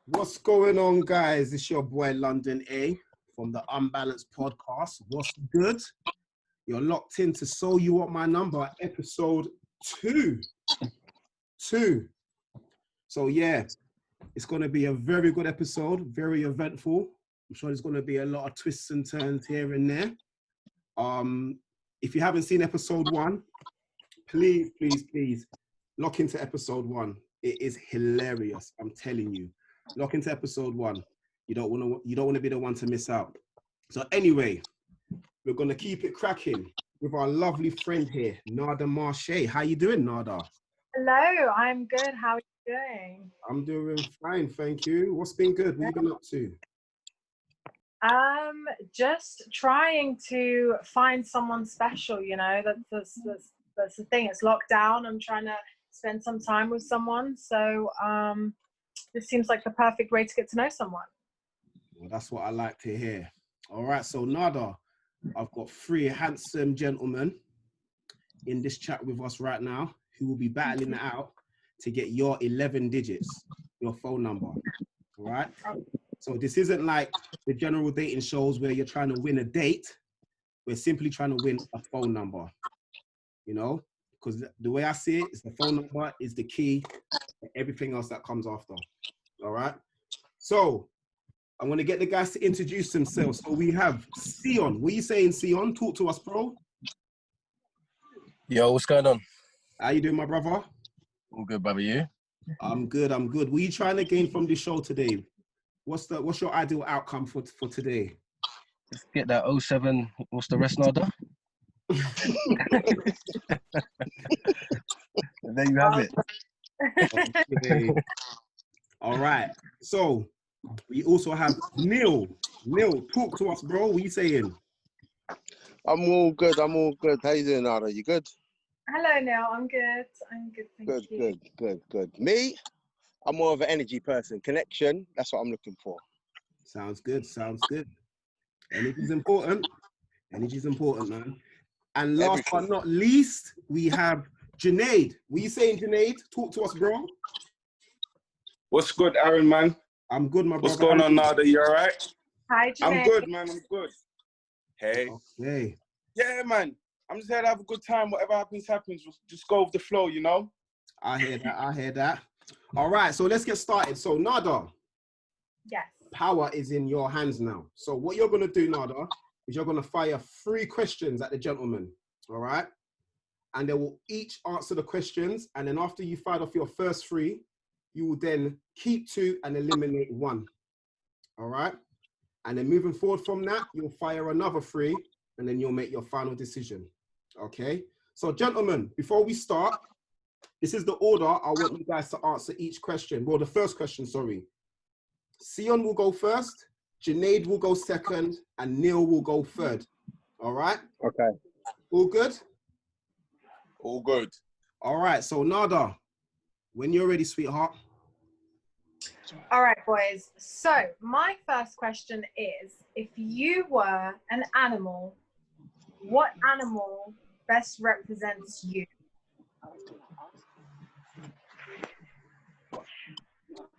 What's going on, guys? It's your boy London A from the Unbalanced podcast. What's good? You're locked in to So You Want My Number, episode 2. So yeah, it's going to be a very good episode, very eventful. I'm sure there's going to be a lot of twists and turns here and there. If you haven't seen episode 1, please lock into episode 1. It is hilarious. I'm telling you. Lock into episode 1. You don't want to be the one to miss out. So anyway, we're gonna keep it cracking with our lovely friend here, Nada Marche. How you doing, Nada? Hello, I'm good. How are you doing? I'm doing fine, thank you. What's been good? What have you been up to? Just trying to find someone special. You know, that's the thing. It's lockdown. I'm trying to spend some time with someone. So this seems like the perfect way to get to know someone. Well, that's what I like to hear. All right, so Nada, I've got 3 handsome gentlemen in this chat with us right now who will be battling it out to get your 11 digits, your phone number. All right? So this isn't like the general dating shows where you're trying to win a date. We're simply trying to win a phone number, you know? Because the way I see it is the phone number is the key to everything else that comes after. All right? So I'm going to get the guys to introduce themselves. So we have Sion. What are you saying, Sion? Talk to us, bro. Yo, what's going on? How you doing, my brother? All good, brother. You? I'm good. What are you trying to gain from the show today? What's your ideal outcome for today? Let's get that 07. What's the rest, Nada? There you have it. Okay. All right. So we also have Neil. Neil, talk to us, bro. What are you saying? I'm all good. How you doing, Nada? You good? Hello, Neil. I'm good. Thank you. Good. Me, I'm more of an energy person. Connection, that's what I'm looking for. Sounds good. Energy's important, man. And last but not least, we have Junaid. What are you saying, Junaid? Talk to us, bro. What's good, Aaron, man? I'm good, my brother. What's going on, Nada? You all right? Hi, Janae. I'm good, man. I'm good. Hey. Okay. Yeah, man. I'm just here to have a good time. Whatever happens. Just go with the flow, you know? I hear that. All right, so let's get started. So, Nada. Yes. Power is in your hands now. So what you're going to do, Nada, is you're going to fire 3 questions at the gentleman, all right? And they will each answer the questions. And then after you fired off your first 3, you will then keep 2 and eliminate 1, all right? And then moving forward from that, you'll fire another 3, and then you'll make your final decision, okay? So gentlemen, before we start, this is the order I want you guys to answer each question. Well, the first question, sorry. Sion will go first, Junaid will go second, and Neil will go third. All right? Okay. All good? All good. All right, so Nada, when you're ready, sweetheart. All right, boys. So my first question is, if you were an animal, what animal best represents you?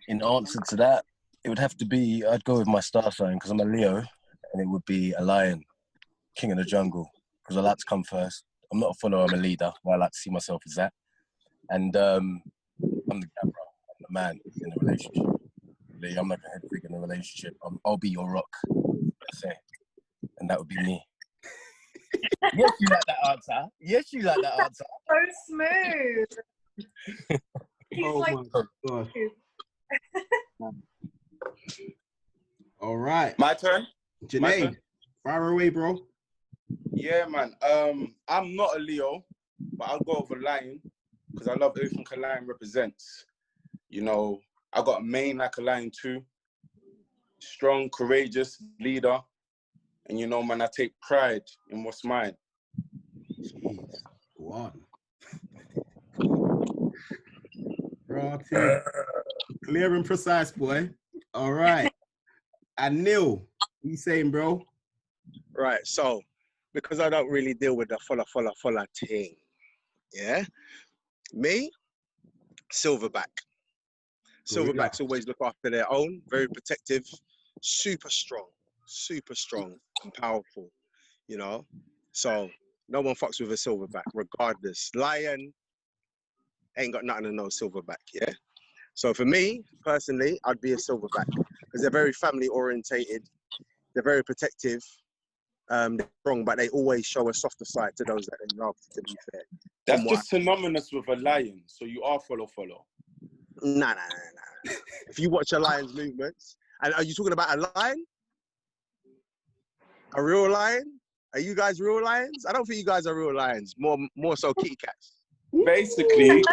In answer to that, it would have to be, I'd go with my star sign because I'm a Leo, and it would be a lion, king of the jungle, because I like to come first. I'm not a follower, I'm a leader, but I like to see myself as that. And I'm the camera, I'm the man in the relationship. I'm like a head freak in the relationship. I'll be your rock, let's say. And that would be me. Yes, you like that answer. So smooth. He's Oh like, my God. All right. My turn? Junaid, fire away, bro. Yeah, man. I'm not a Leo, but I'll go with a lion because I love everything a lion represents. You know, I got a mane like a lion too. Strong, courageous leader. And you know, man, I take pride in what's mine. Jeez. One. Clear and precise, boy. All right. And Neil, what you saying, bro? Right, so, because I don't really deal with the follow thing, yeah? Me, silverback. Silverbacks always look after their own, very protective, super strong and powerful, you know. So no one fucks with a silverback, regardless. Lion ain't got nothing to know silverback, yeah? So for me, personally, I'd be a silverback because they're very family orientated, they're very protective, they're strong, but they always show a softer side to those that they love, to be fair. That's just synonymous with a lion, so you are follow. Nah. If you watch a lion's movements, and are you talking about a lion? A real lion? Are you guys real lions? I don't think you guys are real lions. More so kitty cats. Basically.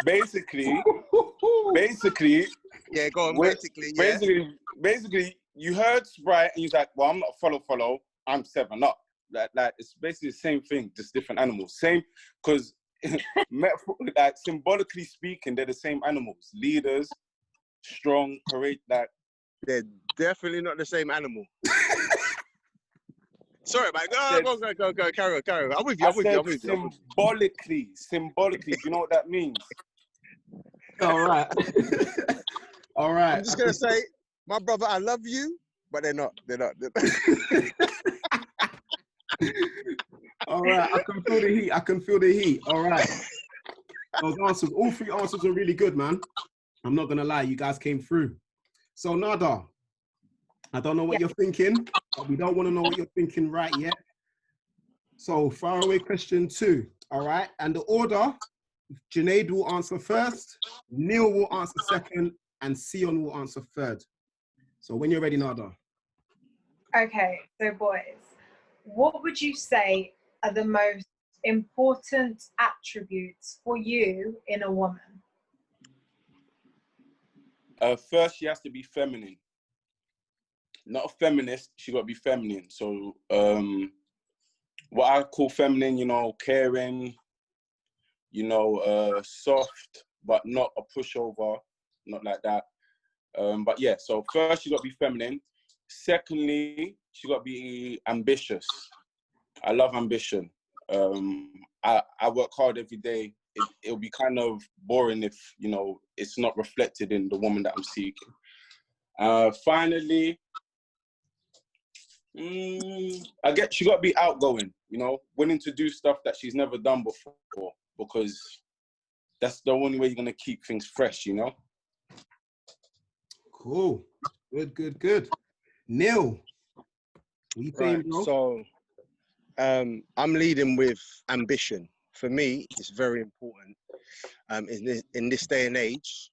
Yeah, go on. Basically, you heard Sprite and you're like, well, I'm not follow. I'm 7 Up. Like it's basically the same thing, just different animals. Same, because like symbolically speaking, they're the same animals. Leaders, strong, courageous. Like they're definitely not the same animal. Sorry, man. Go. Carry on. I'm with you. Symbolically. Do you know what that means? All right. I'm just gonna say, my brother, I love you, but they're not. All right. I can feel the heat. All right. Those answers, all 3 answers are really good, man. I'm not gonna lie, you guys came through. So Nada, I don't know what you're thinking, but we don't want to know what you're thinking right yet. So far away question 2, all right? And the order, Junaid will answer first, Neil will answer second, and Sion will answer third. So when you're ready, Nada. Okay, so boys, what would you say are the most important attributes for you in a woman? First, she has to be feminine. Not a feminist, she got to be feminine. So what I call feminine, you know, caring, you know, soft, but not a pushover, not like that. But yeah, so first she got to be feminine. Secondly, she got to be ambitious. I love ambition. I work hard every day. It'll be kind of boring if, you know, it's not reflected in the woman that I'm seeking. Finally, she got to be outgoing, you know, willing to do stuff that she's never done before, because that's the only way you're going to keep things fresh, you know? Cool. Good. Neil, what you saying, bro? So, I'm leading with ambition. For me, it's very important. In this day and age,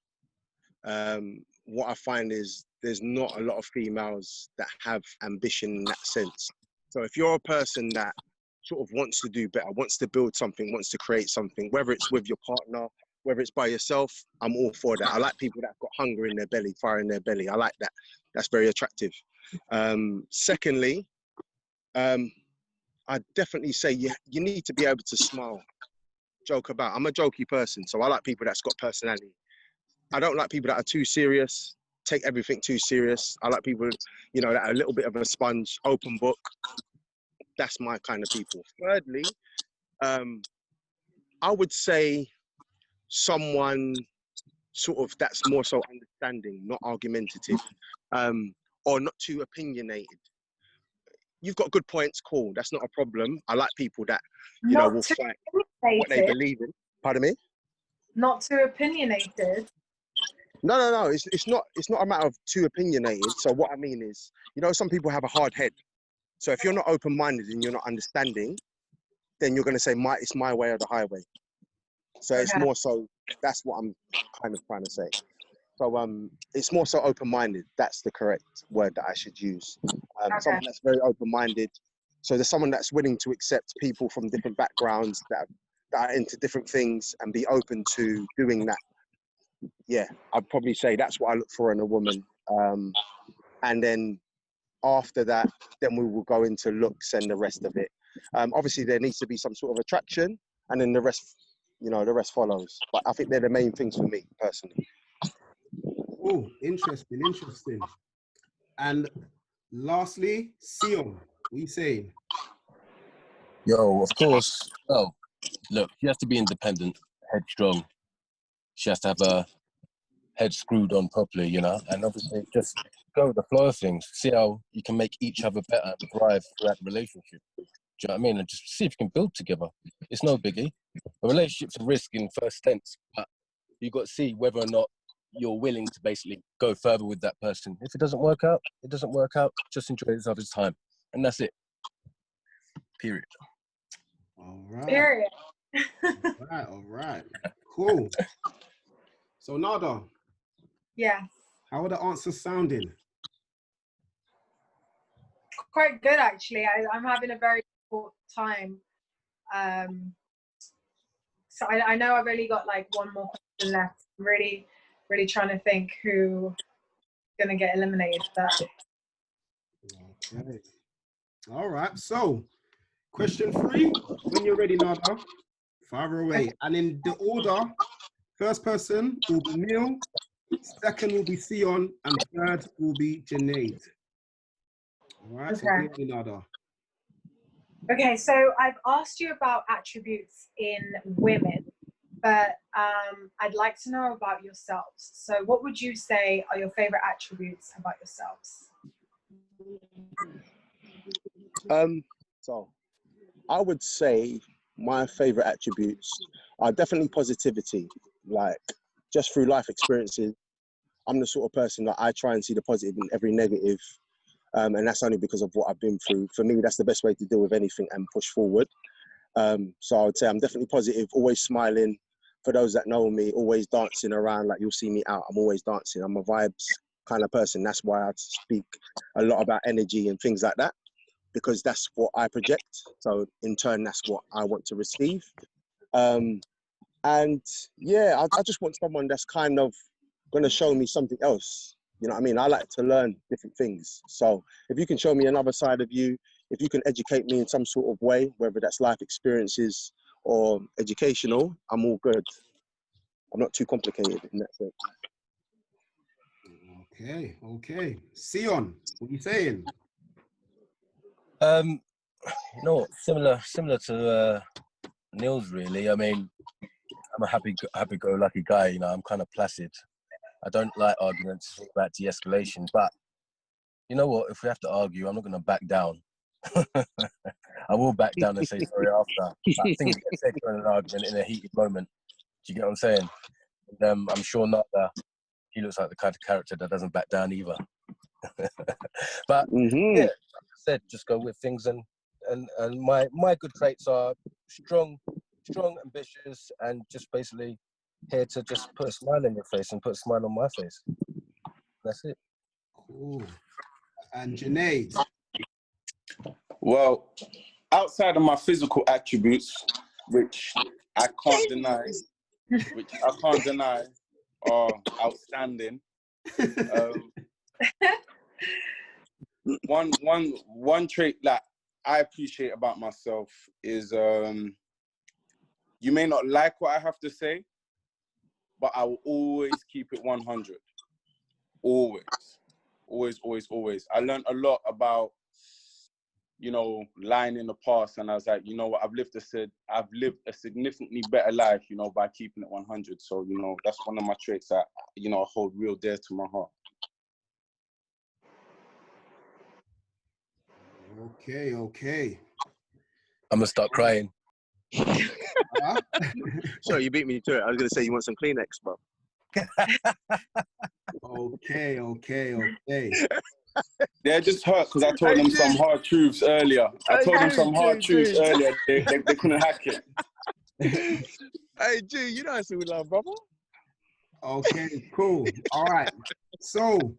what I find is there's not a lot of females that have ambition in that sense. So if you're a person that sort of wants to do better, wants to build something, wants to create something, whether it's with your partner, whether it's by yourself, I'm all for that. I like people that have got hunger in their belly, fire in their belly. I like that. That's very attractive. Secondly, I'd definitely say you need to be able to smile, joke about. I'm a jokey person, so I like people that's got personality. I don't like people that are too serious, take everything too serious. I like people, you know, that are a little bit of a sponge, open book. That's my kind of people. Thirdly, I would say someone sort of that's more so understanding, not argumentative, or not too opinionated. You've got good points, cool. That's not a problem. I like people that, you know, will fight what they believe in. Pardon me? Not too opinionated. No. It's not a matter of too opinionated. So what I mean is, you know, some people have a hard head. So if you're not open-minded and you're not understanding, then you're going to say, it's my way or the highway. So it's more so, that's what I'm kind of trying to say. So it's more so open-minded. That's the correct word that I should use. Someone that's very open-minded. So there's someone that's willing to accept people from different backgrounds that are into different things and be open to doing that. Yeah, I'd probably say that's what I look for in a woman. And then after that, then we will go into looks and the rest of it. Obviously, there needs to be some sort of attraction, and then the rest, you know, the rest follows. But I think they're the main things for me, personally. Oh, interesting. And lastly, Sion, what are you saying? Yo, of course. Oh, look, she has to be independent, headstrong. She has to have her head screwed on properly, you know, and obviously just go with the flow of things. See how you can make each other better and thrive throughout the relationship. Do you know what I mean? And just see if you can build together. It's no biggie. A relationship's a risk in first sense, but you've got to see whether or not you're willing to basically go further with that person. If it doesn't work out, it doesn't work out. Just enjoy each other's time. And that's it. Period. All right. Period. All right. Cool. So Nada, Yes. how are the answers sounding? Quite good, actually. I'm having a very difficult time. So I know I've only got like one more question left. I'm really trying to think who's gonna get eliminated. But Okay. All right. So, question 3. When you're ready, Nada, fire away. And in the order, first person will be Neil, second will be Sion, and third will be Junaid. All right. So, when you're ready, Nada. okay, so I've asked you about attributes in women, but I'd like to know about yourselves. So what would you say are your favorite attributes about yourselves? So I would say my favorite attributes are definitely positivity. Like, just through life experiences, I'm the sort of person that I try and see the positive in every negative. And that's only because of what I've been through. For me, that's the best way to deal with anything and push forward. So I would say I'm definitely positive, always smiling. For those that know me, always dancing around. Like, you'll see me out, I'm always dancing. I'm a vibes kind of person. That's why I speak a lot about energy and things like that, because that's what I project. So in turn, that's what I want to receive. And yeah, I just want someone that's kind of going to show me something else. You know what I mean? I like to learn different things. So if you can show me another side of you, if you can educate me in some sort of way, whether that's life experiences or educational, I'm all good. I'm not too complicated in that sense. Okay. Sion, what are you saying? No, similar to Neil's really. I mean, I'm a happy-go-lucky guy. You know, I'm kind of placid. I don't like arguments, about de-escalation. But you know what? If we have to argue, I'm not going to back down. I will back down and say sorry after. But things get said during an argument in a heated moment. Do you get what I'm saying? And, I'm sure not that he looks like the kind of character that doesn't back down either. But yeah, like I said, just go with things, and my good traits are strong, ambitious, and just basically here to just put a smile on your face and put a smile on my face. That's it. Cool. And Junaid? Well, outside of my physical attributes, which I can't deny, are outstanding. One trait that I appreciate about myself is you may not like what I have to say, but I will always keep it 100. Always. I learned a lot about, you know, lying in the past, and I was like, you know what, I've lived a significantly better life, you know, by keeping it 100. So, you know, that's one of my traits that, you know, I hold real dear to my heart. Okay. I'm gonna start crying. Sorry, you beat me to it. I was going to say, you want some Kleenex, bro? Okay. They're just hurt because I told them some hard truths earlier. I told them some hard truths earlier. They couldn't hack it. Hey, G, you know we love, brother. Okay, cool. All right. So,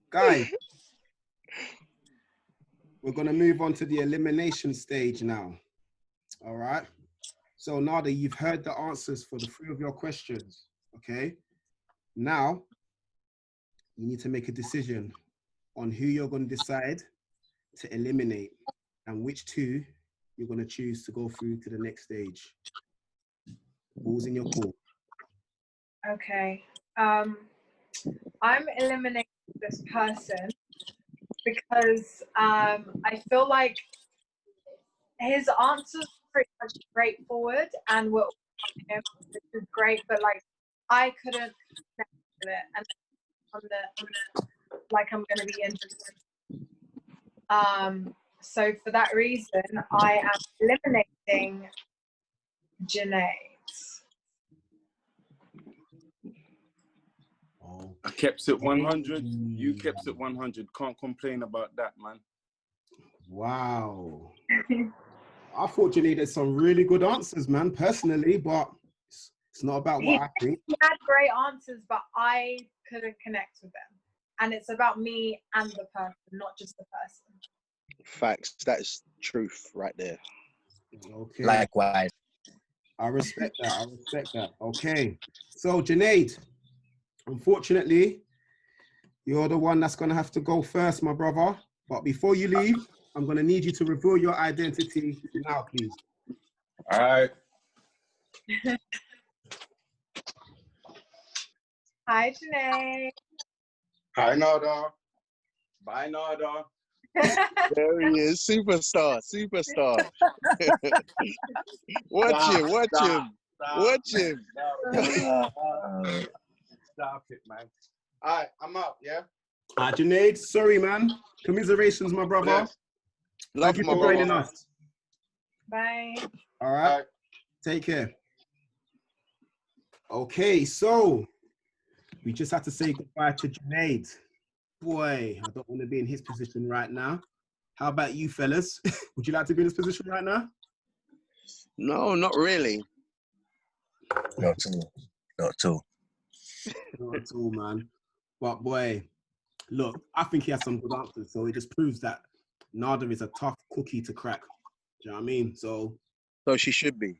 guys, we're going to move on to the elimination stage now. All right. So, Nada, you've heard the answers for the 3 of your questions. Okay. Now, you need to make a decision on who you're going to decide to eliminate and which 2 you're going to choose to go through to the next stage. Ball's in your court. Okay. I'm eliminating this person because I feel like his answers are pretty much straightforward and were him, which is great, but like I couldn't connect it, and like I'm going to be interested. So for that reason, I am eliminating Janae. Oh, I kept it 100. You kept it 100. Can't complain about that, man. wow. I thought you needed some really good answers, man, personally, but it's not about what I think. He had great answers, but I couldn't connect with them. And it's about me and the person, not just the person. Facts. That is truth right there. Okay. Likewise. I respect that. I respect that. Okay. So, Junaid, unfortunately, you're the one that's going to have to go first, my brother. But before you leave, I'm going to need you to reveal your identity now, please. All right. Hi, Janae. Hi, Nada. Bye, Nada. There he is, superstar. Watch him. Stop it, man. All right, I'm out, yeah? Junaid, sorry, man. Commiserations, my brother. Yes. Love Thank you my for joining brother. us. Bye. All right. All right. Take care. Okay, so we just had to say goodbye to Junaid. Boy, I don't want to be in his position right now. How about you, fellas? Would you like to be in this position right now? No, not really. Not at all. Not at all. Not at all, man. But boy, look, I think he has some good answers. So it just proves that Nada is a tough cookie to crack. Do you know what I mean? So She should be.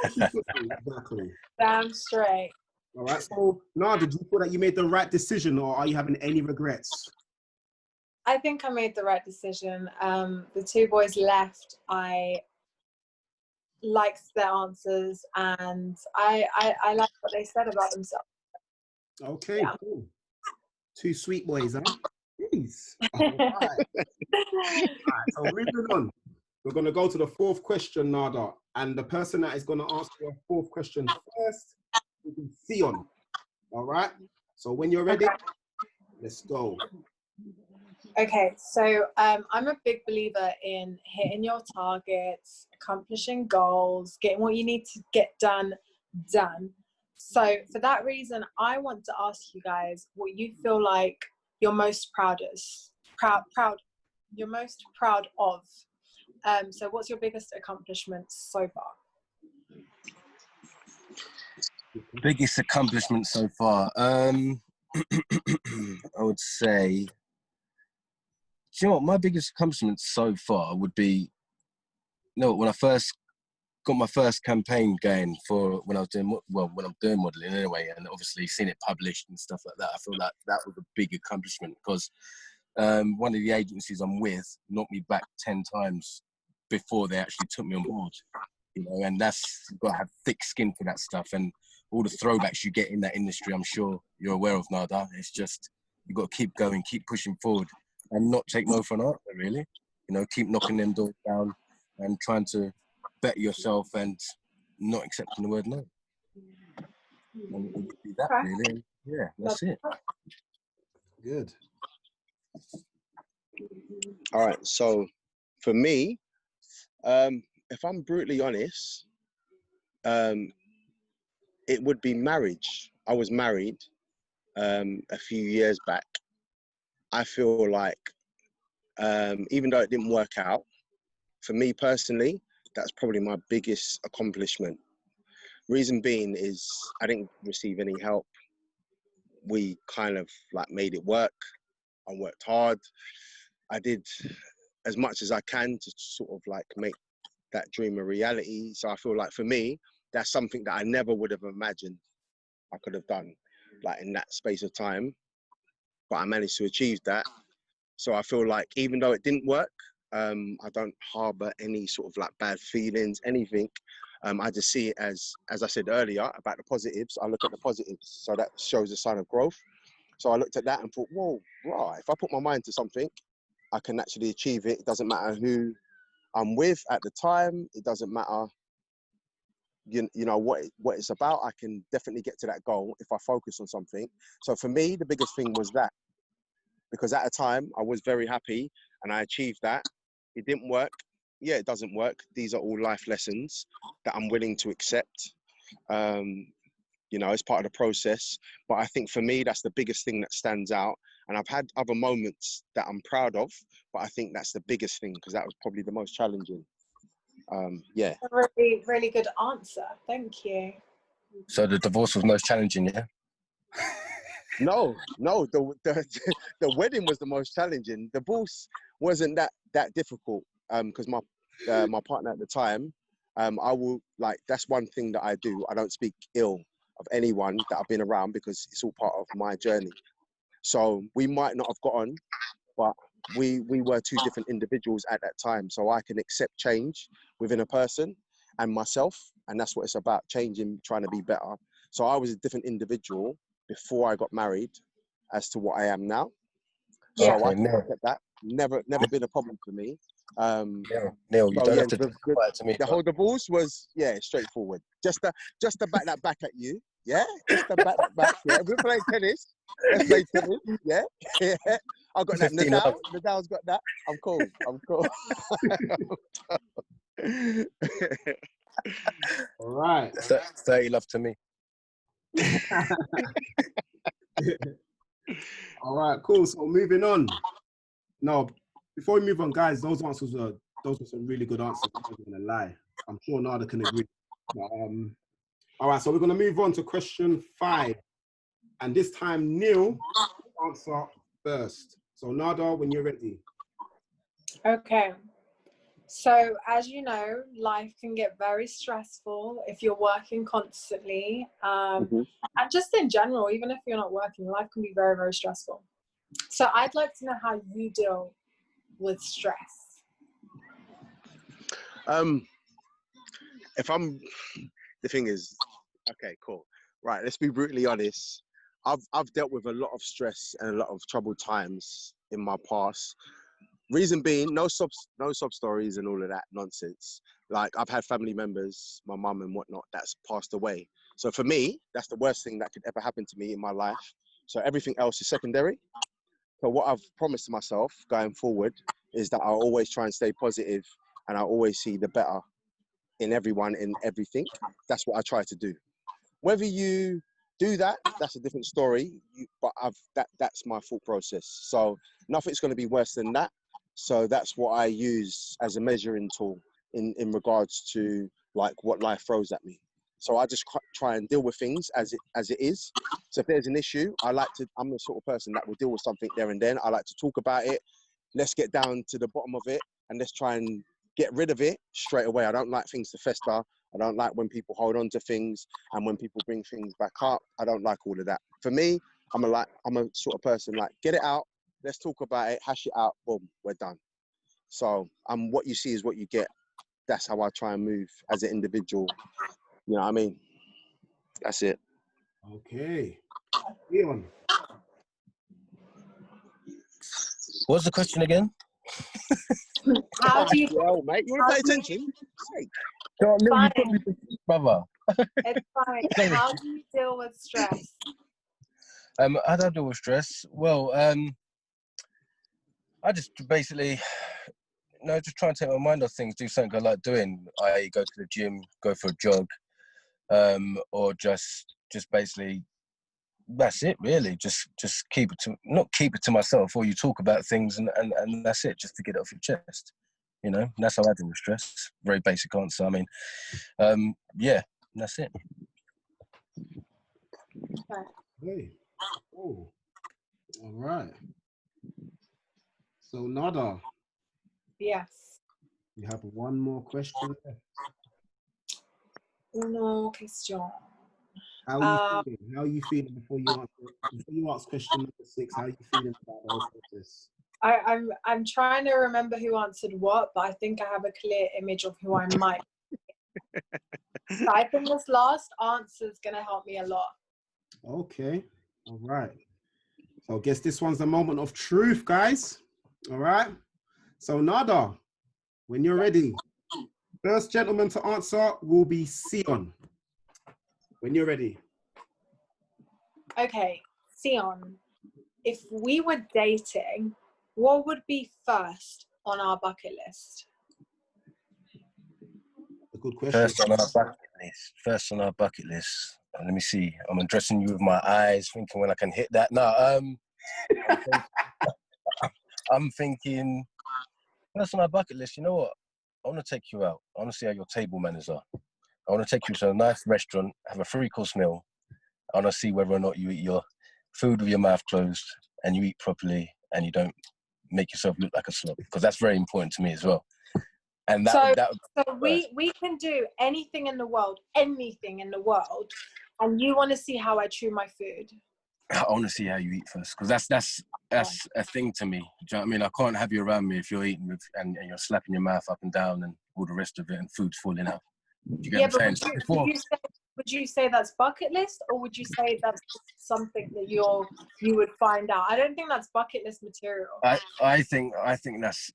exactly. Damn straight. All right. So Nada, do you feel that you made the right decision, or are you having any regrets? I think I made the right decision. The two boys left. I liked their answers, and I liked what they said about themselves. Okay, Yeah. cool. Two sweet boys, huh? Jeez. All right. So moving on. We're going to go to the fourth question, Nada. And the person that is going to answer your fourth question first will be Theon. All right? So when you're ready, let's go. Okay, so I'm a big believer in hitting your targets, accomplishing goals, getting what you need to get done. So for that reason, I want to ask you guys what you feel like you're most you're most proud of. So what's your biggest accomplishment so far? Biggest accomplishment so far. I would say, do you know what? My biggest accomplishment so far would be, when I first got my first campaign going for when I'm doing modelling anyway, and obviously seeing it published and stuff like that. I feel like that was a big accomplishment because one of the agencies I'm with knocked me back 10 times before they actually took me on board. And you've got to have thick skin for that stuff, and all the throwbacks you get in that industry, I'm sure you're aware of, Nada. It's just, you've got to keep going, keep pushing forward, and not take no for an answer, really. Keep knocking them doors down and trying to better yourself and not accepting the word no. And it would be that, really. Yeah, that's it. Good. All right. So for me, if I'm brutally honest, it would be marriage. I was married a few years back. I feel like even though it didn't work out, for me personally, that's probably my biggest accomplishment. Reason being is I didn't receive any help. We kind of made it work. I worked hard. I did as much as I can to sort of make that dream a reality. So I feel like for me, that's something that I never would have imagined I could have done in that space of time, but I managed to achieve that. So I feel like even though it didn't work, I don't harbor any sort of bad feelings, anything. I just see it as I said earlier about the positives. I look at the positives, so that shows a sign of growth. So I looked at that and thought, whoa, right, if I put my mind to something, I can actually achieve it. It doesn't matter who I'm with at the time. It doesn't matter you know what it's about, I can definitely get to that goal if I focus on something. So for me, the biggest thing was that, because at a time I was very happy and I achieved that. It didn't work. Yeah, it doesn't work. These are all life lessons that I'm willing to accept. You know, it's part of the process. But I think for me, that's the biggest thing that stands out. And I've had other moments that I'm proud of, but I think that's the biggest thing because that was probably the most challenging. Yeah. A really, really good answer. Thank you. So the divorce was most challenging, yeah? No, the wedding was the most challenging. Divorce wasn't that difficult because my partner at the time, I will like, that's one thing that I do. I don't speak ill of anyone that I've been around because it's all part of my journey. So we might not have got on, but we were two different individuals at that time. So I can accept change within a person and myself, and that's what it's about, changing, trying to be better. So I was a different individual before I got married as to what I am now. Yeah. So I Okay, can Neil, accept that. Never been a problem for me. Neil, you So don't yeah, have to justify it to me, the bro. whole divorce was, yeah, straightforward. Just to back that back at you, yeah. Just to back that back, yeah. We play tennis. Let's play tennis, yeah. Yeah. I got that. 15 love. Nadal's got that. I'm cool. I'm cool. All right. 30 love to me. All right, cool. So moving on. No, before we move on, guys, those were some really good answers. I'm not gonna lie. I'm sure Nada can agree. But, all right, so we're gonna move on to question 5, and this time Neil will answer first. So Nada, when you're ready. Okay. So, as you know, life can get very stressful if you're working constantly. Mhm. And just in general, even if you're not working, life can be very, very stressful. So, I'd like to know how you deal with stress. If I'm, the thing is, okay, cool. Right, let's be brutally honest. I've dealt with a lot of stress and a lot of troubled times in my past. Reason being, no sob stories and all of that nonsense. Like, I've had family members, my mum and whatnot, that's passed away. So for me, that's the worst thing that could ever happen to me in my life. So everything else is secondary. So what I've promised to myself going forward is that I'll always try and stay positive and I'll always see the better in everyone, in everything. That's what I try to do. Whether you do that, that's a different story. But that's my thought process. So nothing's going to be worse than that. So that's what I use as a measuring tool in regards to like what life throws at me. So I just try and deal with things as it is. So if there's an issue, I'm the sort of person that will deal with something there and then. I like to talk about it. Let's get down to the bottom of it and let's try and get rid of it straight away. I don't like things to fester. I don't like when people hold on to things and when people bring things back up. I don't like all of that. For me, I'm a sort of person like, get it out. Let's talk about it, hash it out, boom, we're done. So what you see is what you get. That's how I try and move as an individual. You know what I mean? That's it. Okay. Leon. What's the question again? How do you Well, mate, you want to pay attention? Neil, you Fine. put me to brother. It's fine. How do you deal with stress? How do I deal with stress? Well, I just basically, just try and take my mind off things, do something I like doing. I go to the gym, go for a jog, or just basically, that's it really. Just not keep it to myself, or you talk about things and that's it, just to get it off your chest. You know, and that's how I deal with stress. Very basic answer. I mean, yeah, that's it. Hey. Oh. All right. So Nada, Yes. we have one more question left. Une question. How are you feeling? How are you feeling before you ask question number 6? How are you feeling about the whole process? I'm trying to remember who answered what, but I think I have a clear image of who I might. So I think this last answer is going to help me a lot. Okay. All right. So I guess this one's the moment of truth, guys. All right. So Nada, when you're ready, First gentleman to answer will be Sion. When you're ready. Okay, Sion, if we were dating, what would be first on our bucket list? A good question. First on our bucket list. Let me see. I'm addressing you with my eyes, thinking when I can hit that. No, I'm thinking first on our bucket list. You know what? I want to take you out. I want to see how your table manners are. I want to take you to a nice restaurant, have a 3-course meal. I want to see whether or not you eat your food with your mouth closed and you eat properly and you don't make yourself look like a slob, because that's very important to me as well. And So we can do anything in the world, and you want to see how I chew my food. I want to see how you eat first, because that's a thing to me. Do you know what I mean? I can't have you around me if you're eating with, and you're slapping your mouth up and down and all the rest of it, and food's falling out. Do you get what I'm saying? Would you say that's bucket list, or would you say that's something that you would find out? I don't think that's bucket list material. I think that's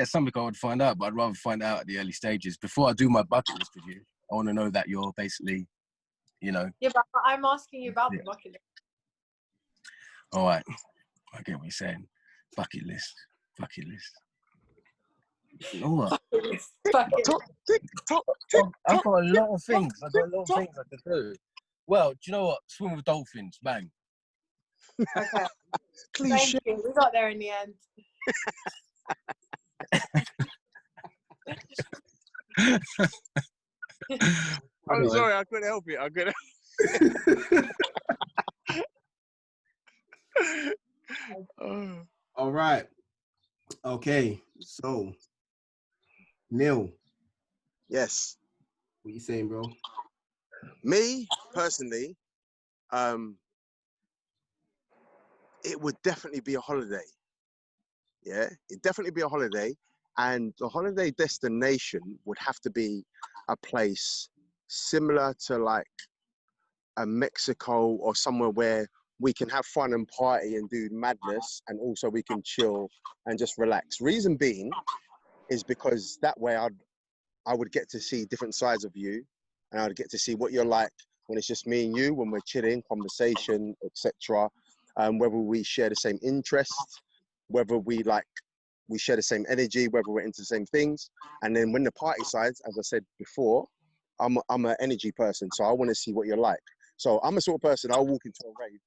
something I would find out, but I'd rather find out at the early stages. Before I do my bucket list with you, I want to know that you're basically, you know. Yeah, but I'm asking you about the bucket list. All right, I get what you're saying. Bucket list. You know what? I've got a lot of things. I could do. Well, do you know what? Swim with dolphins, bang. Okay. Thank you. We got there in the end. I'm sorry, I couldn't help it. All right. Okay. So, Neil. Yes. What you saying, bro? Me, personally, it would definitely be a holiday. Yeah, it'd definitely be a holiday. And the holiday destination would have to be a place similar to like a Mexico or somewhere where we can have fun and party and do madness, and also we can chill and just relax. Reason being is because that way I would get to see different sides of you, and I'd get to see what you're like when it's just me and you, when we're chilling, conversation, etc. Whether we share the same interests, whether we share the same energy, whether we're into the same things. And then when the party sides, as I said before, I'm an energy person, so I want to see what you're like. So I'm a sort of person, I'll walk into a rave.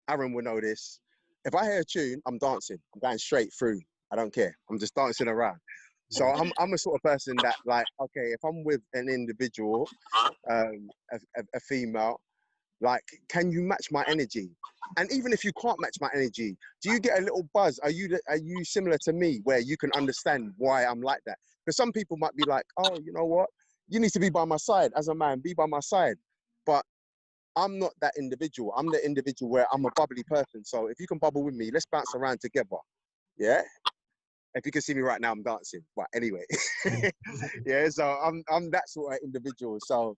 Aaron will know this. If I hear a tune, I'm dancing. I'm going straight through. I don't care. I'm just dancing around. So I'm a sort of person that, like, okay, if I'm with an individual, a female, like, can you match my energy? And even if you can't match my energy, do you get a little buzz? Are you similar to me where you can understand why I'm like that? Because some people might be like, oh, you know what? You need to be by my side. As a man, be by my side. But I'm not that individual. I'm the individual where I'm a bubbly person. So if you can bubble with me, let's bounce around together. Yeah? If you can see me right now, I'm dancing. But anyway. Yeah, so I'm that sort of individual. So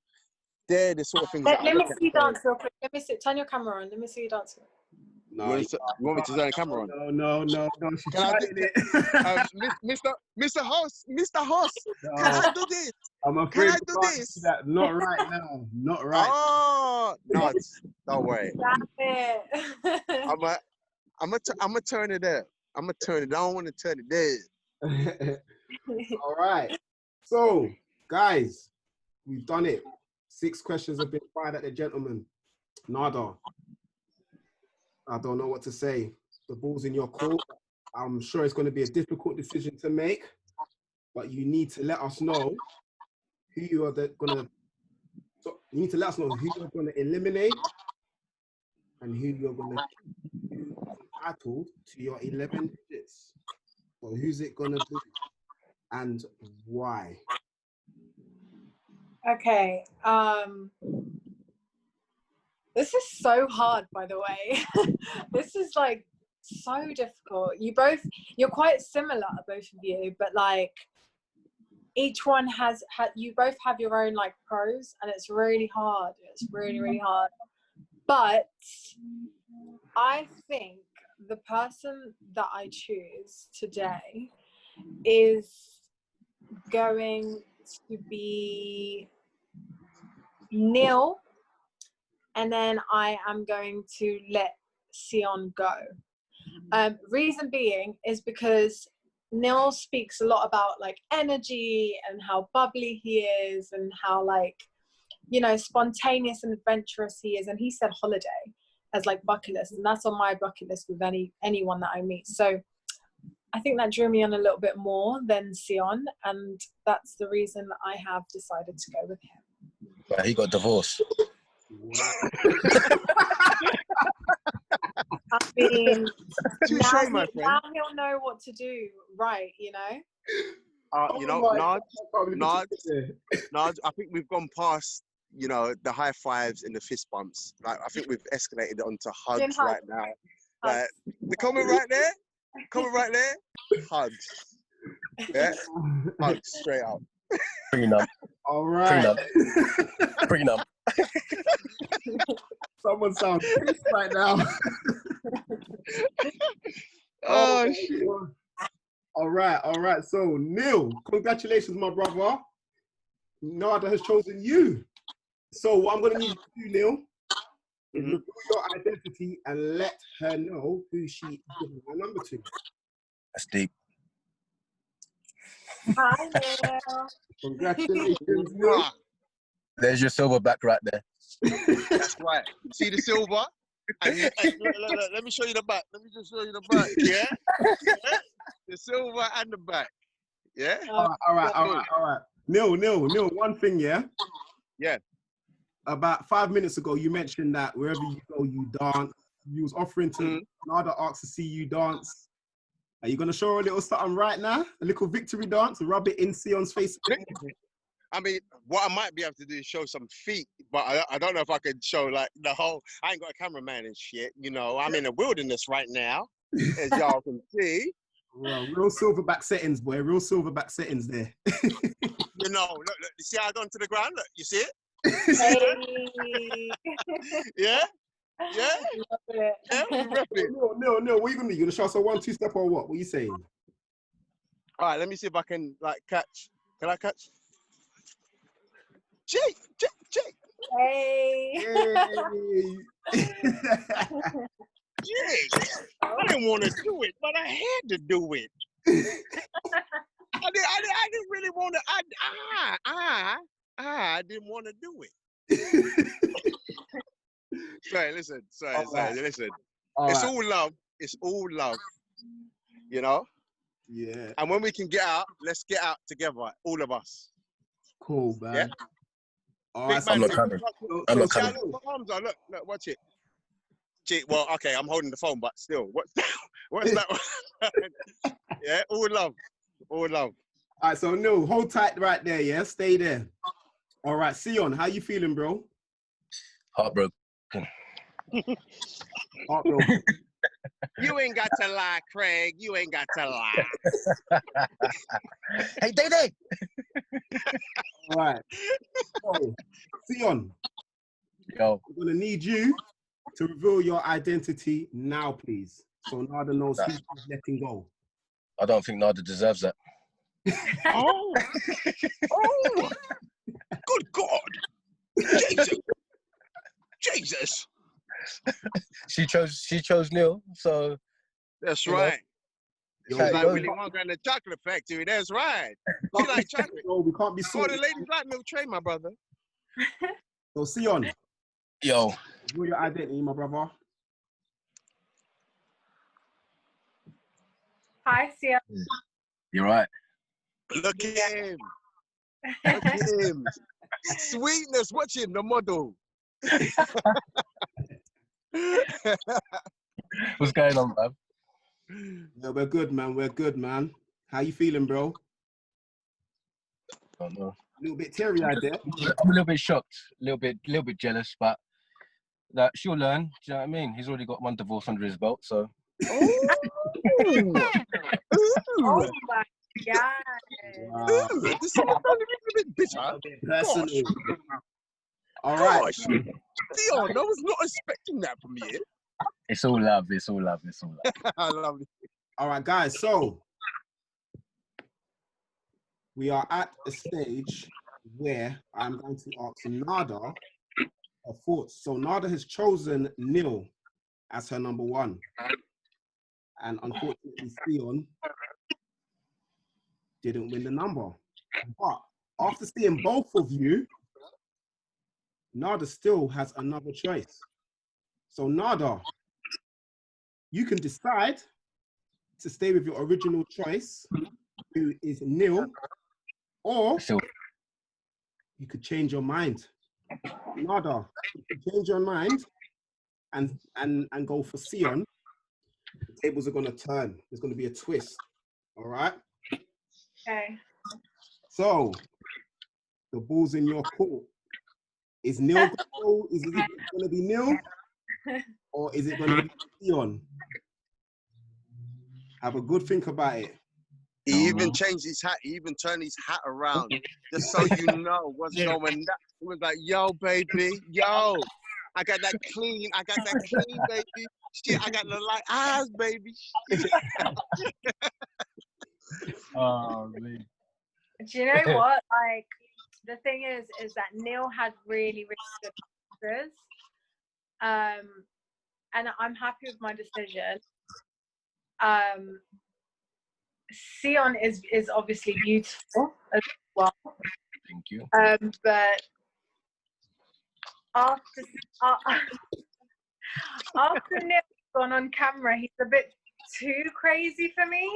they're the sort of things Let me see you dance real quick. Turn your camera on. Let me see you dance. No, you want me to turn the camera on? No. She's trying it. Mr. Hoss, No. can I do this? I'm afraid can I do this? That. Not right now. Not right. Oh, no, don't worry. Stop it. I'm gonna turn it up. I'm gonna turn it. I don't want to turn it down. All right. So, guys, we've done it. 6 questions have been fired at the gentleman. Nada. I don't know what to say. The ball's in your court. I'm sure it's going to be a difficult decision to make, but you need to let us know who you are going to. So you need to let us know who you're going to eliminate and who you're going to keep entitled to your 11 digits. So who's it going to be and why? Okay. This is so hard, by the way. This is like so difficult. You're quite similar, both of you, but like each one has you both have your own like pros, and it's really hard. It's really, really hard. But I think the person that I choose today is going to be Neil, and then I am going to let Sion go. Reason being is because Neil speaks a lot about like energy and how bubbly he is and how like, you know, spontaneous and adventurous he is. And he said holiday as like bucket list, and that's on my bucket list with anyone that I meet. So I think that drew me on a little bit more than Sion, and that's the reason that I have decided to go with him. Right, he got divorced. Wow. I mean, Touche, my friend. now he'll know what to do, right? You know. You know, Naj, I think we've gone past, you know, the high fives and the fist bumps. Like, I think we've escalated onto hugs right now. Like, the comment right there, hugs. Yeah, hugs straight up. Prenup. All right. Prenup. Someone sounds pissed right now. Oh, shit. All right. So, Neil, congratulations, my brother. Nada has chosen you. So, what I'm going to need you to do, Neil, is reveal your identity and let her know who she is giving her number to. That's deep. Hi, Neil. Congratulations, Neil. There's your silverback right there. That's right. See the silver? And look, let me show you the back. Let me just show you the back. Yeah? Yeah? The silver and the back. Yeah? All right. Neil, one thing, yeah? Yeah. About 5 minutes ago, you mentioned that wherever you go, you dance. You was offering to Nada asked to see you dance. Are you going to show her a little something right now? A little victory dance? Rub it in Sion's face? I mean, what I might be able to do is show some feet, but I don't know if I could show like the whole. I ain't got a cameraman and shit, you know. I'm in a wilderness right now, as y'all can see. Well, real silverback settings, boy. Real silverback settings there. You know, look, you see how I gone to the ground? Look, you see it? Hey. Yeah? Yeah? Love it. Yeah? We rep it. No. What are you going to do? You going to show us a 1-2 step or what? What are you saying? All right, let me see if I can like catch. Can I catch? Jake. Hey. Jake. I didn't want to do it, but I had to do it. I didn't really want to. I didn't want to do it. Sorry, listen. Listen. It's all love. It's all love. You know? Yeah. And when we can get out, let's get out together, all of us. Cool, man. Yeah? All right, I'm not coming. I'm not coming. Look, watch it. Gee, well, okay, I'm holding the phone, but still, what's that? Yeah, all love. All love. All right, so no, hold tight right there, yeah? Stay there. All right, Sion, how you feeling, bro? Heartbroken. Heartbroken. You ain't got to lie, Craig. You ain't got to lie. Hey, Day. All right. So, Sion, Yo, I'm going to need you to reveal your identity now, please. So Nada knows who she's letting go. I don't think Nada deserves that. Oh, good God. Jesus. She chose Neil, so That's right. Yo, She's like yo, Willy Wonka in the chocolate factory. That's right. She like chocolate. Yo, we can't be Oh, the sorry. ladies like milk tray, my brother. So Sion, yo, reveal your identity, my brother. Hi, Sia. you're right. Look at him. Look at him. Sweetness. Watch him, the model. What's going on, man? Yeah, we're good, man. How you feeling, bro? I don't know. A little bit teary-eyed there. I'm a little bit shocked, a little bit jealous, but that she'll learn. Do you know what I mean? He's already got one divorce under his belt, so. Oh, Oh my God. Wow. this is a bit bitter. Personal. All right. Gosh, Dion, I was not expecting that from you. It's all love. It's all love. I love it. All right, guys. So we are at a stage where I'm going to ask Nada her thoughts. So Nada has chosen Neil as her number one. And unfortunately, Theon didn't win the number. But after seeing both of you, Nada still has another choice. So Nada, you can decide to stay with your original choice, who is Neil, or you could change your mind. Nada, you could change your mind and go for Sion. The tables are going to turn. There's going to be a twist. All right? Okay. So, the ball's in your court. Is Neil going to go? Is it going to be Neil? Or is it going to be Sion? Have a good think about it. He even changed his hat. He even turned his hat around, just so you know what's going. That he was like, "Yo, baby, yo, I got that clean, baby. Shit, I got the light eyes, baby." Oh, man. Do you know what? Like, the thing is that Neil had really, really good answers. And I'm happy with my decision. Sion is obviously beautiful as well. Thank you. But after Neil's gone on camera, he's a bit too crazy for me.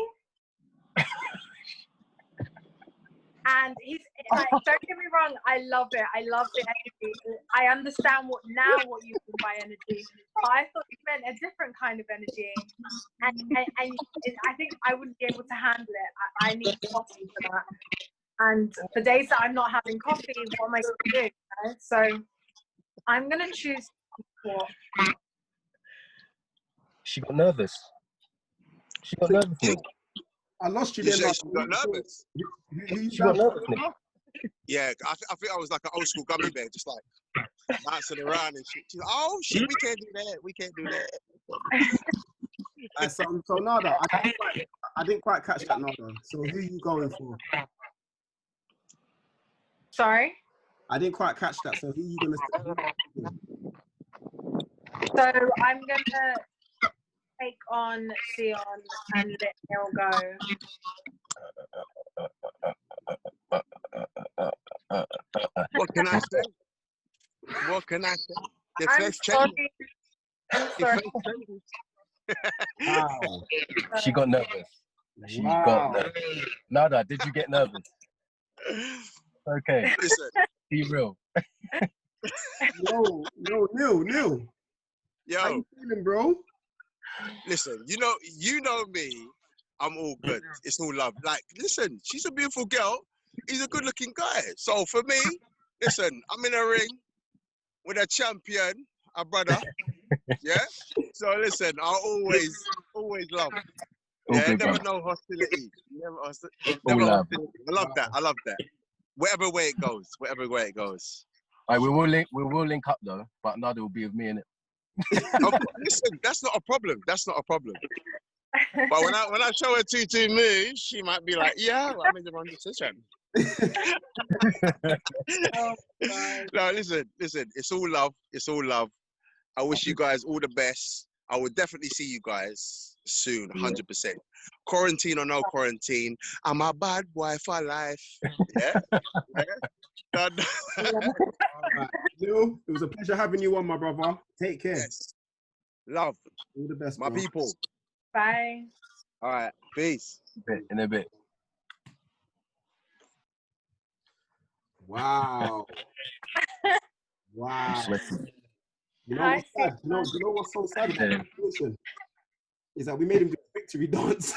And he's like, don't get me wrong, I love it. I love the energy. I understand what you mean by energy, but I thought you meant a different kind of energy. And I think I wouldn't be able to handle it. I need coffee for that. And the days that I'm not having coffee, what am I going to do? You know? So I'm going to choose what. She got nervous. I lost you You there. say she got nervous? She got nervous, Nick. Yeah, I think I was like an old school gummy bear, just like bouncing around and shit. She's like, "Oh shit, we can't do that. We can't do that." So Nada, I didn't quite catch that, Nada. So who are you going for? Sorry? I didn't quite catch that. So who are you going to say? So I'm going to take on Sion and let Neil go. What can I say? What can I say? The I'm flesh sorry. changes. I'm sorry. Wow. She got nervous. Got nervous. Nada, did you get nervous? Okay. Listen. Be real. Yo, Neil. Yo. How you feeling, bro? Listen, you know me. I'm all good. It's all love. Like, listen, she's a beautiful girl. He's a good-looking guy. So for me, listen, I'm in a ring with a champion, a brother. Yeah. So listen, I always love. Yeah, never know hostility. Never hostility. I love that. Whatever way it goes. All right, we will link up though, but Nada will be with me in it. Listen, that's not a problem. But when I show her 2-2 moves, she might be like, "Yeah, well, I made the wrong decision." Oh, God. No, listen. It's all love. I wish you guys all the best. I will definitely see you guys soon, 100%. Quarantine or no quarantine, I'm a bad boy for life. Yeah. All right. Neil, it was a pleasure having you on, my brother. Take care. Yes. Love. All the best, My bro. people. Bye. All right. Peace. In a bit. Wow. You know what's sad? You know what's so sad about the situation is that we made him do a victory dance.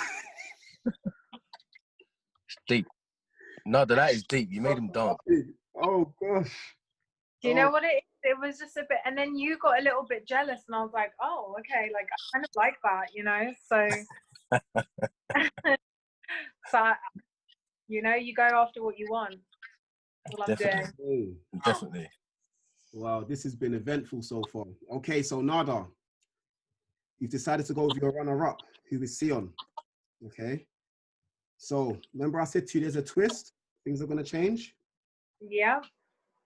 Deep. Nada, that is deep. You made him dance. Oh gosh. Do you know what it is? It was just a bit, and then you got a little bit jealous, and I was like, oh, okay, like I kind of like that, you know. So, you go after what you want. That's what I'm doing. Definitely. Wow, this has been eventful so far. Okay, so Nada, you've decided to go with your runner-up, who is Sion. Okay. So remember I said to you there's a twist? things are going to change. Yeah.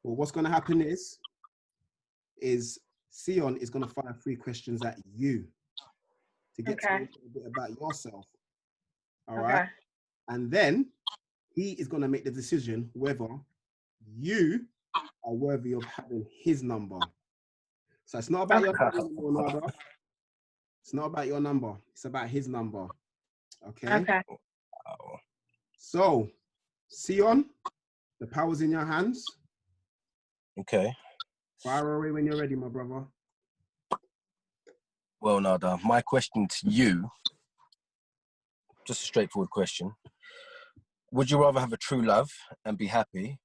Well, what's going to happen is Sion is going to fire 3 questions at you to get to know a little bit about yourself. All right. Okay. And then he is going to make the decision whether you are worthy of having his number. So it's not about your number anymore, Nada. It's not about your number. It's about his number. Okay. Okay. So, Sion, the power's in your hands. Okay. Fire away when you're ready, my brother. Well, Nada, my question to you, just a straightforward question. Would you rather have a true love and be happy,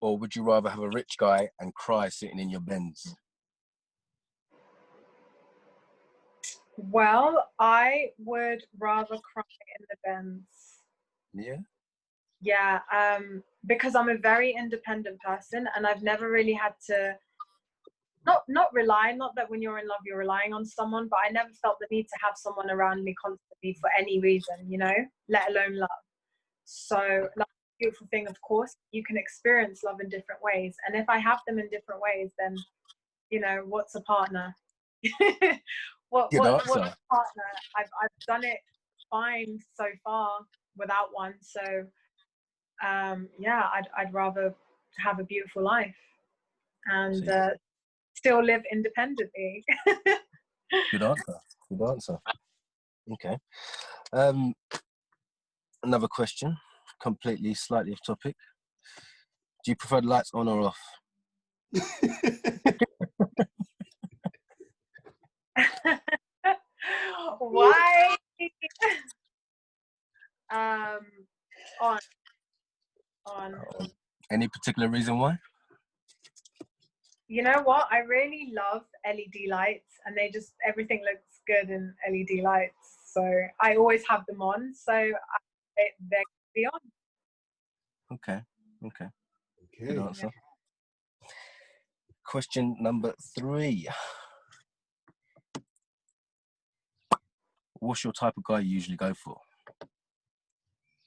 or would you rather have a rich guy and cry sitting in your Benz? Well, I would rather cry in the Benz. Yeah. Yeah, because I'm a very independent person, and I've never really had to not rely. Not that when you're in love you're relying on someone, but I never felt the need to have someone around me constantly for any reason, you know, let alone love. So, like, the beautiful thing, of course, you can experience love in different ways, and if I have them in different ways, then, you know, what's a partner? What's a partner? I've done it fine so far without one. So yeah, I'd rather have a beautiful life and still live independently. Good answer. Good answer. Okay. Another question, completely slightly off topic. Do you prefer the lights on or off? Why? On. Any particular reason why? You know what? I really love LED lights, and everything looks good in LED lights. So I always have them on. So they're going to be on. Okay. Good answer. Question number 3. What's your type of guy you usually go for?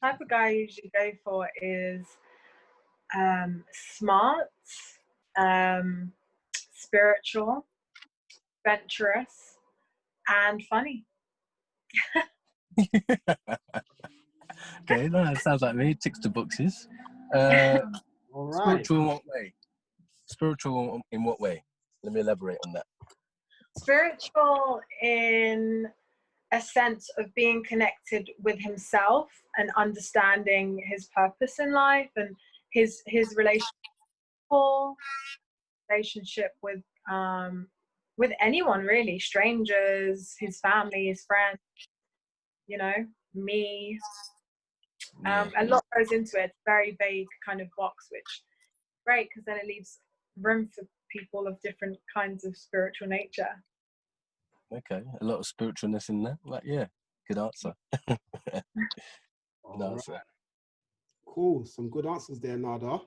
Type of guy I usually go for is smart, spiritual, adventurous, and funny. Okay, no, that sounds like me. Ticks the boxes. All right. Spiritual in what way? Spiritual in what way? Let me elaborate on that. Spiritual in a sense of being connected with himself and understanding his purpose in life and his relationship with anyone really, strangers, his family, his friends, you know, me. A lot goes into it. It's a very vague kind of box, which is great because then it leaves room for people of different kinds of spiritual nature. Okay, a lot of spiritualness in there. But yeah, good answer. All right. Cool. Some good answers there, Nada.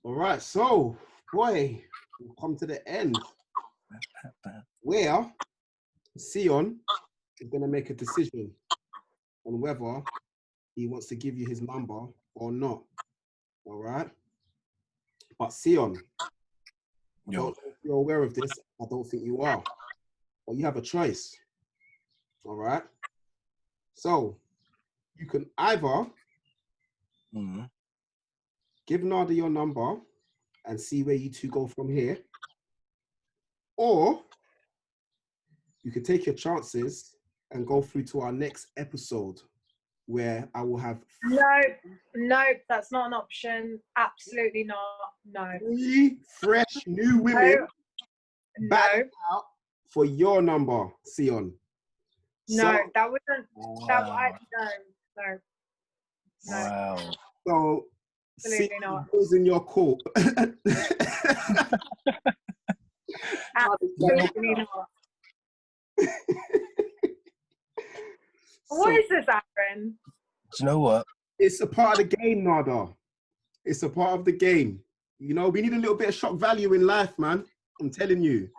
All right. So, boy, we've come to the end where Sion is going to make a decision on whether he wants to give you his number or not. All right. But Sion, I don't know if you're aware of this. I don't think you are. But you have a choice. All right. So you can either give Nada your number and see where you two go from here, or you can take your chances and go through to our next episode where I will have no, that's not an option. Absolutely not. No. 3 fresh new women battling out for your number, Sion. No, so, that wouldn't. Wow. No. Wow. So, absolutely not. Who's in your court? Absolutely not. What is this, Aaron? Do you know what? It's a part of the game, Nada. It's a part of the game. You know, we need a little bit of shock value in life, man. I'm telling you.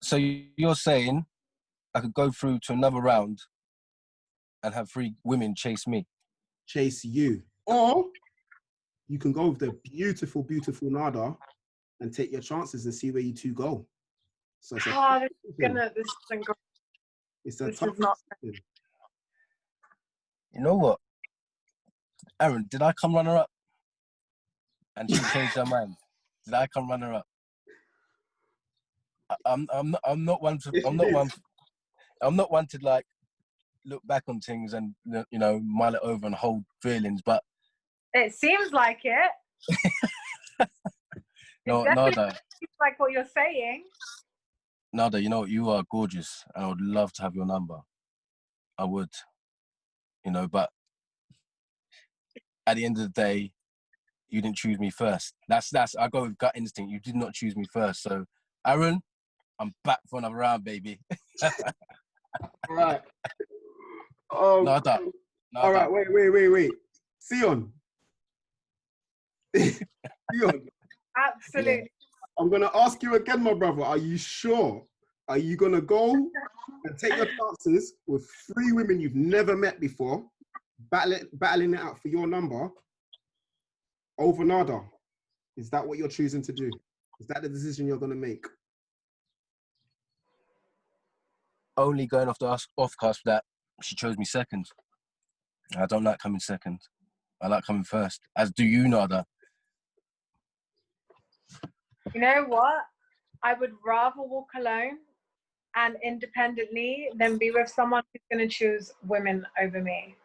So you're saying I could go through to another round and have 3 women chase me? Chase you. Or you can go with the beautiful, beautiful Nada and take your chances and see where you two go. So it's a tough decision. This isn't good. It's a This tough is not. decision. You know what? Aaron, did I come runner up? And she changed her mind. Did I come runner up? I'm not one to like look back on things and, you know, mull it over and hold feelings, but It seems like it. no, It definitely Nada, seems like what you're saying. Nada, you know what? You are gorgeous, and I would love to have your number. I would, you know, but at the end of the day, you didn't choose me first. That's I go with gut instinct. You did not choose me first. So, Aaron, I'm back for another round, baby. All right. Oh, Nada. all right. Wait. Sion. Sion. Absolutely. Yeah. I'm gonna ask you again, my brother. Are you sure? Are you gonna go and take your chances with 3 women you've never met before, battling it out for your number over Nada? Is that what you're choosing to do? Is that the decision you're gonna make? Only going off the offcast that she chose me second. I don't like coming second. I like coming first. As do you, Nada. You know what? I would rather walk alone and independently than be with someone who's going to choose women over me.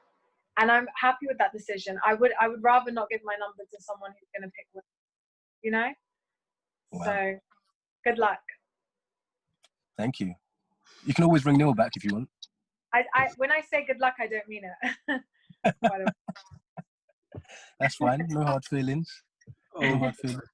And I'm happy with that decision. I would rather not give my number to someone who's going to pick women, you know? Wow. So, good luck. Thank you. You can always bring Neil back if you want. When I say good luck, I don't mean it. That's fine. No hard feelings. No hard feelings.